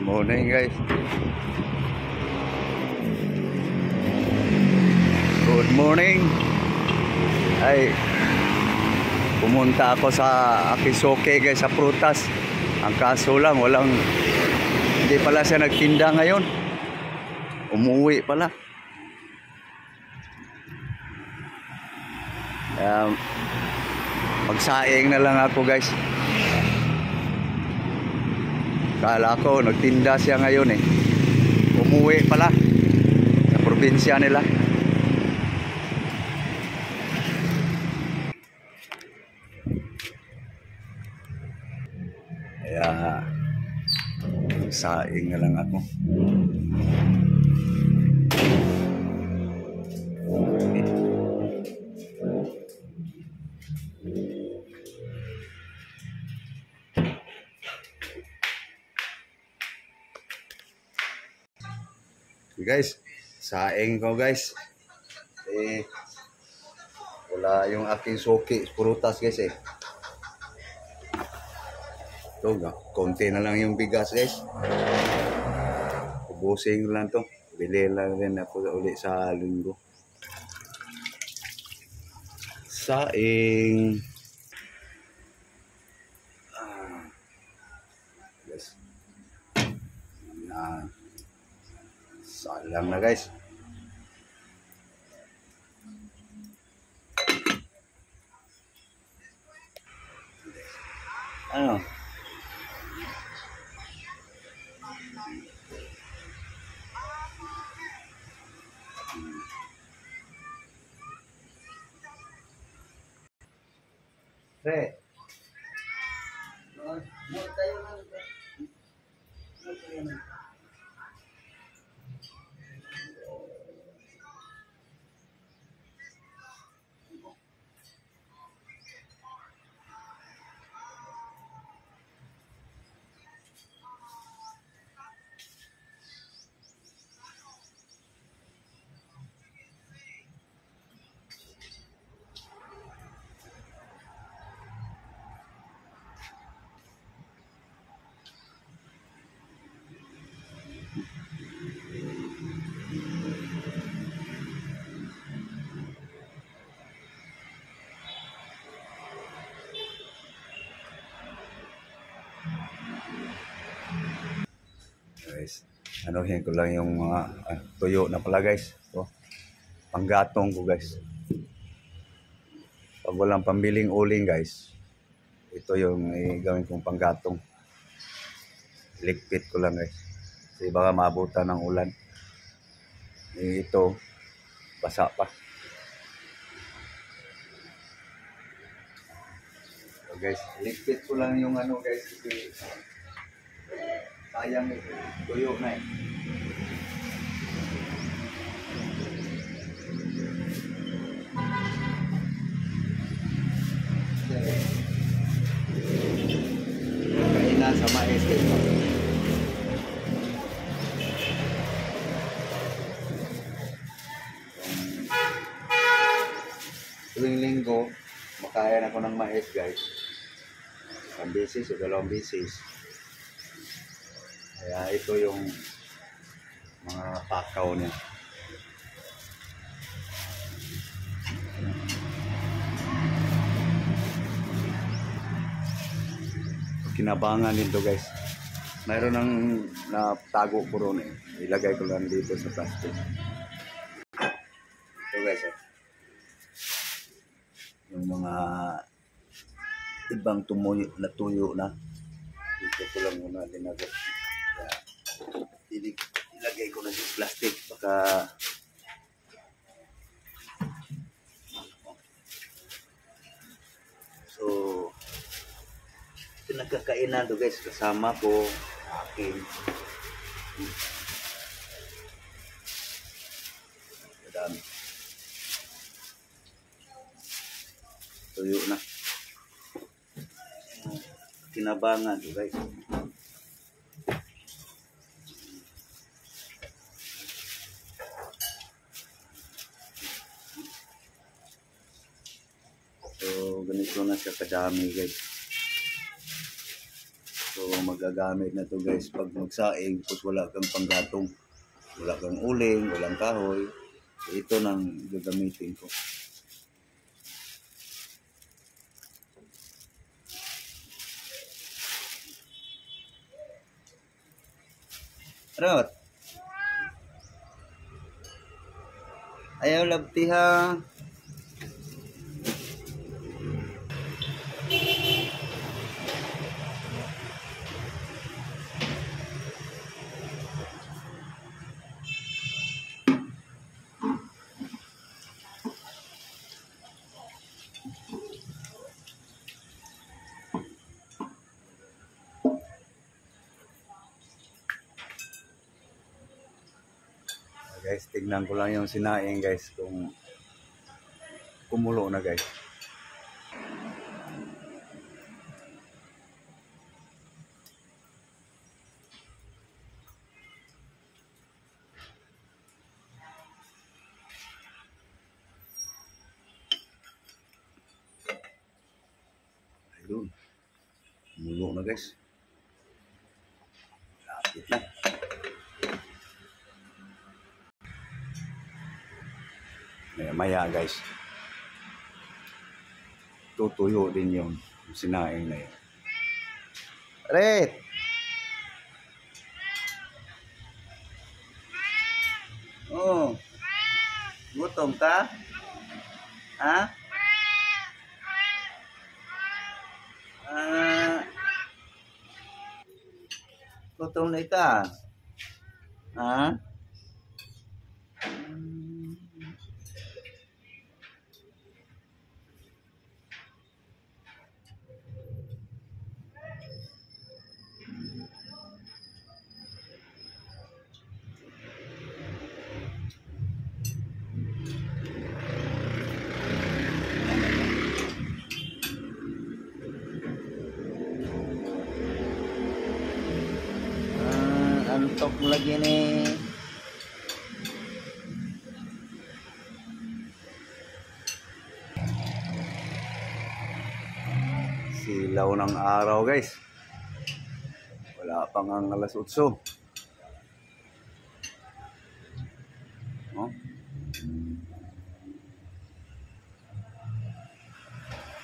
Morning guys. Good morning. Ay, pumunta ako sa Akisoke guys, sa prutas. Ang kaso lang, hindi pala siya nagtinda ngayon. Umuwi pala. Magsaing na lang ako guys. Kala ko nagtinda siya ngayon eh. Umuwi pala sa probinsya nila. Kaya saing na lang ako. Guys, saing ko guys. Wala yung aking suki, prutas guys eh. Ito, konti na lang yung bigas guys. Ubusin lang to. Bili lang rin ako ulit sa linggo. Saing. Guys. Yan. Salang na guys. Ano? Pre. Guys, anuhin ko lang yung mga tuyo na pala guys. Ito, panggatong ko guys. Pag walang pambiling uling guys, ito yung gawin kong panggatong. Ligpit ko lang guys. Kasi baka maabutan ng ulan. Ito, basa pa. So guys, ligpit ko lang yung ano guys. Sayang ito, tuyo na eh. Kainan sa mais ito. Tuwing linggo, makain ako ng mais guys. Isang beses o dalawang beses. Kaya ito yung mga pakaw niya. Kinabangan nito guys. Mayroon ng natago ko ron eh. Ilagay ko lang dito sa plastic. Ito guys oh. Yung mga ibang tumuyo na tuyo na. Dito ko lang muna dinagay. Ilagay ko na sa plastic baka so pinagkakainan to guys kasama ko akin madami tuyo na kinabangan to guys. So ganito na siya kadami guys. So magagamit na to guys pag magsaing tapos wala kang panggatong, wala kang uling, walang kahoy. So, ito nang gagamitin ko. Rot, ayaw labti ha. Guys, tignan ko lang yung sinaing guys kung kumulo na guys. Ayun, kumulo na guys. Lapit na. Maya guys, tutuyo din yung sinaing na yun. Red! Oh, gutom ka? Ha? Gutom na ka? Ha? Antok lagi nih. Silaw ng araw guys. Wala pang ang alas 8. Oh.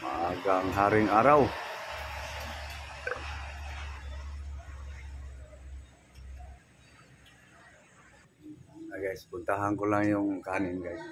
Maagang haring araw. Guys, puntahan ko lang yung kanin guys.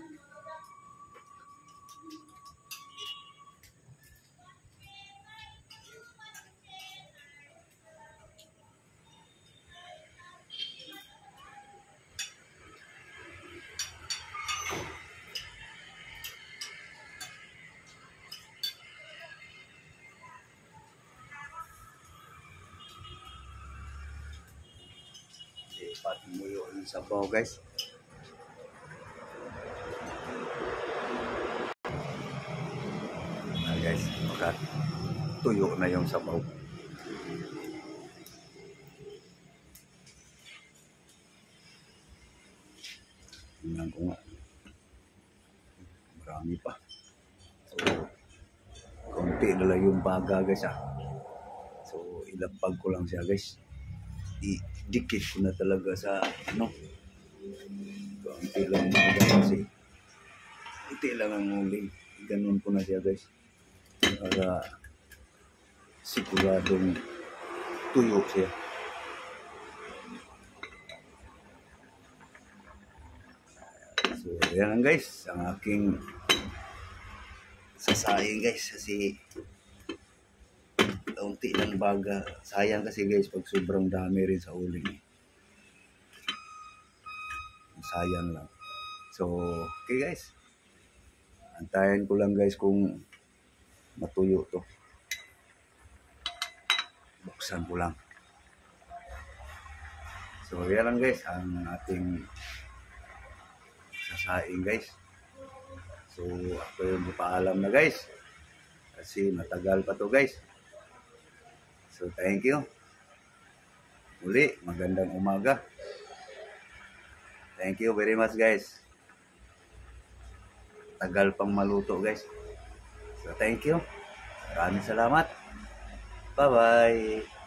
Pati mo yung sabaw guys. Guys, baka tuyo na yung sabaw. Tingnan ko nga. Marami pa. So, konti na lang yung baga guys ah. So, ilapag ko lang siya guys. Idikit ko na talaga sa ano. Konti lang baga kasi. Konti lang ang uling. Ganun ko na siya guys. Para siguradong tuyo siya. So, yan lang guys, ang aking sasaing guys kasi kaunti lang baga. Sayang kasi guys pag sobrang dami rin sa uling. Sayang lang. So, okay guys. Antayin ko lang guys kung matuyo to. Buksan ko lang. So, yan lang guys ang ating sasaing guys. So, ako yung paalam na guys. Kasi matagal pa to guys. So, thank you. Muli, magandang umaga. Thank you very much guys. Tagal pang maluto guys. So, thank you. Maraming salamat. Bye-bye.